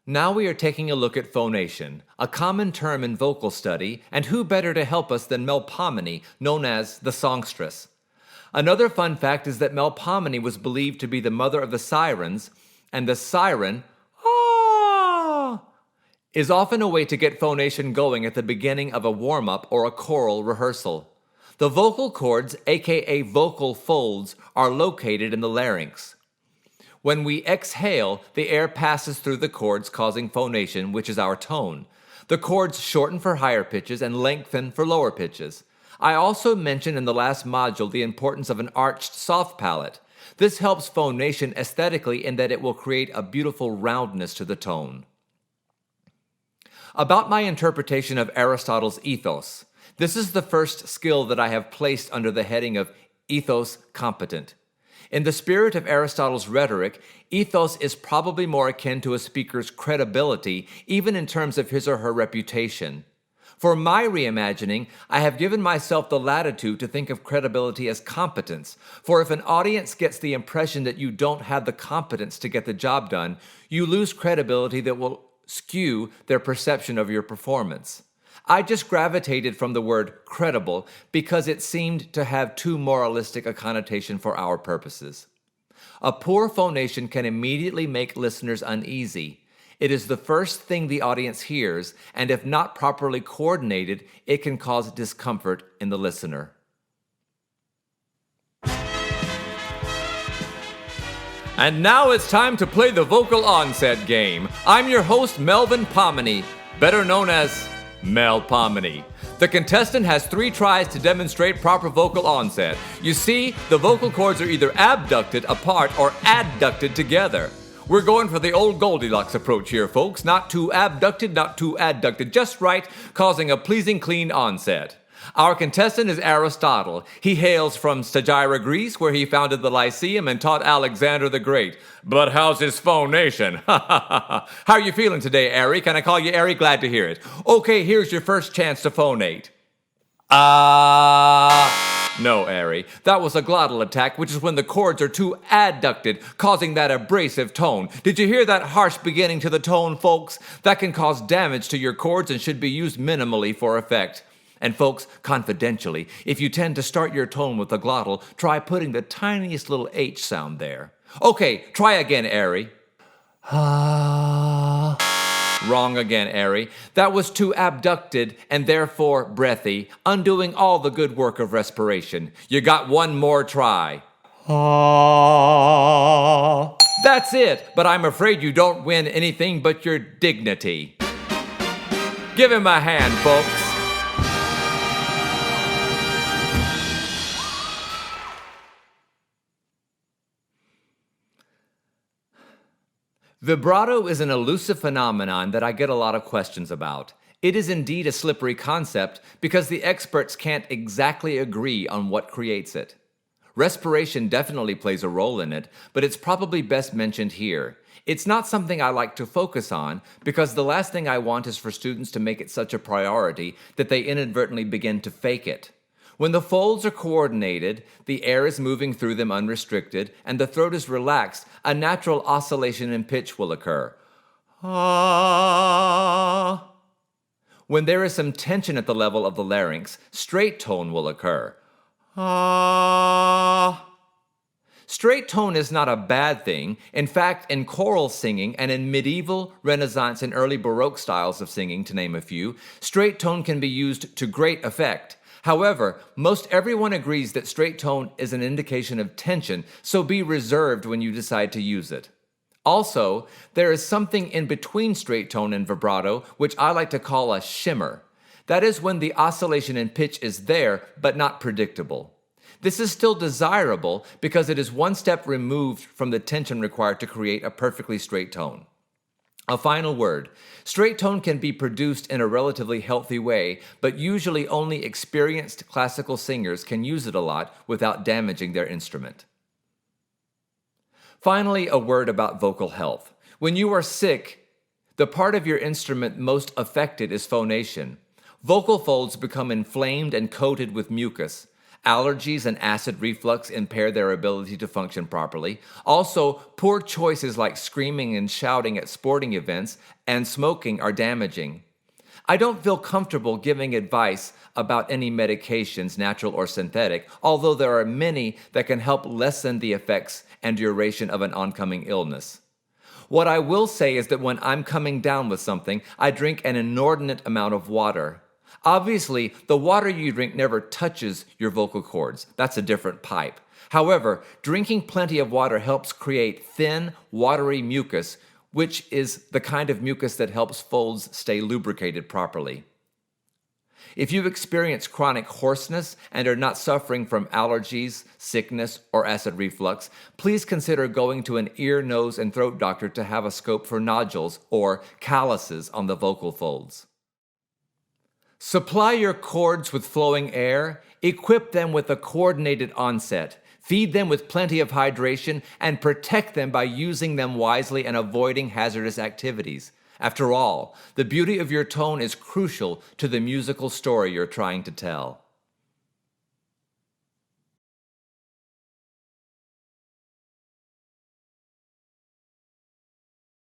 Now we are taking a look at phonation, a common term in vocal study, and who better to help us than Melpomene, known as the songstress. Another fun fact is that Melpomene was believed to be the mother of the sirens, and the siren, ah, is often a way to get phonation going at the beginning of a warm-up or a choral rehearsal. The vocal cords, aka vocal folds, are located in the larynx. When we exhale, the air passes through the cords, causing phonation, which is our tone. The cords shorten for higher pitches and lengthen for lower pitches. I also mentioned in the last module the importance of an arched soft palate. This helps phonation aesthetically in that it will create a beautiful roundness to the tone. About my interpretation of Aristotle's ethos. This is the first skill that I have placed under the heading of ethos competent. In the spirit of Aristotle's rhetoric, ethos is probably more akin to a speaker's credibility, even in terms of his or her reputation. For my reimagining, I have given myself the latitude to think of credibility as competence, for if an audience gets the impression that you don't have the competence to get the job done, you lose credibility that will skew their perception of your performance. I just gravitated from the word credible because it seemed to have too moralistic a connotation for our purposes. A poor phonation can immediately make listeners uneasy. It is the first thing the audience hears, and if not properly coordinated, it can cause discomfort in the listener. And now it's time to play the vocal onset game. I'm your host, Melvin Pomini, better known as Melpomene. The contestant has 3 tries to demonstrate proper vocal onset. You see, the vocal cords are either abducted apart or adducted together. We're going for the old Goldilocks approach here, folks. Not too abducted, not too adducted, just right, causing a pleasing, clean onset. Our contestant is Aristotle. He hails from Stagira, Greece, where he founded the Lyceum and taught Alexander the Great. But how's his phonation? How are you feeling today, Ari? Can I call you Ari? Glad to hear it. Okay, here's your first chance to phonate. No, Ari. That was a glottal attack, which is when the cords are too adducted, causing that abrasive tone. Did you hear that harsh beginning to the tone, folks? That can cause damage to your cords and should be used minimally for effect. And folks, confidentially, if you tend to start your tone with a glottal, try putting the tiniest little H sound there. Okay, try again, Ari. Wrong again, Ari. That was too abducted and therefore breathy, undoing all the good work of respiration. You got one more try. That's it, but I'm afraid you don't win anything but your dignity. Give him a hand, folks. Vibrato is an elusive phenomenon that I get a lot of questions about. It is indeed a slippery concept because the experts can't exactly agree on what creates it. Respiration definitely plays a role in it, but it's probably best mentioned here. It's not something I like to focus on because the last thing I want is for students to make it such a priority that they inadvertently begin to fake it. When the folds are coordinated, the air is moving through them unrestricted, and the throat is relaxed, a natural oscillation in pitch will occur. When there is some tension at the level of the larynx, straight tone will occur. Straight tone is not a bad thing. In fact, in choral singing and in medieval, Renaissance, and early Baroque styles of singing, to name a few, straight tone can be used to great effect. However, most everyone agrees that straight tone is an indication of tension, so be reserved when you decide to use it. Also, there is something in between straight tone and vibrato, which I like to call a shimmer. That is when the oscillation in pitch is there, but not predictable. This is still desirable because it is one step removed from the tension required to create a perfectly straight tone. A final word. Straight tone can be produced in a relatively healthy way, but usually only experienced classical singers can use it a lot without damaging their instrument. Finally, a word about vocal health. When you are sick, the part of your instrument most affected is phonation. Vocal folds become inflamed and coated with mucus. Allergies and acid reflux impair their ability to function properly. Also, poor choices like screaming and shouting at sporting events and smoking are damaging. I don't feel comfortable giving advice about any medications, natural or synthetic, although there are many that can help lessen the effects and duration of an oncoming illness. What I will say is that when I'm coming down with something, I drink an inordinate amount of water. Obviously, the water you drink never touches your vocal cords. That's a different pipe. However, drinking plenty of water helps create thin, watery mucus, which is the kind of mucus that helps folds stay lubricated properly. If you experience chronic hoarseness and are not suffering from allergies, sickness, or acid reflux, please consider going to an ear, nose, and throat doctor to have a scope for nodules or calluses on the vocal folds. Supply your cords with flowing air, equip them with a coordinated onset, feed them with plenty of hydration, and protect them by using them wisely and avoiding hazardous activities. After all, the beauty of your tone is crucial to the musical story you're trying to tell.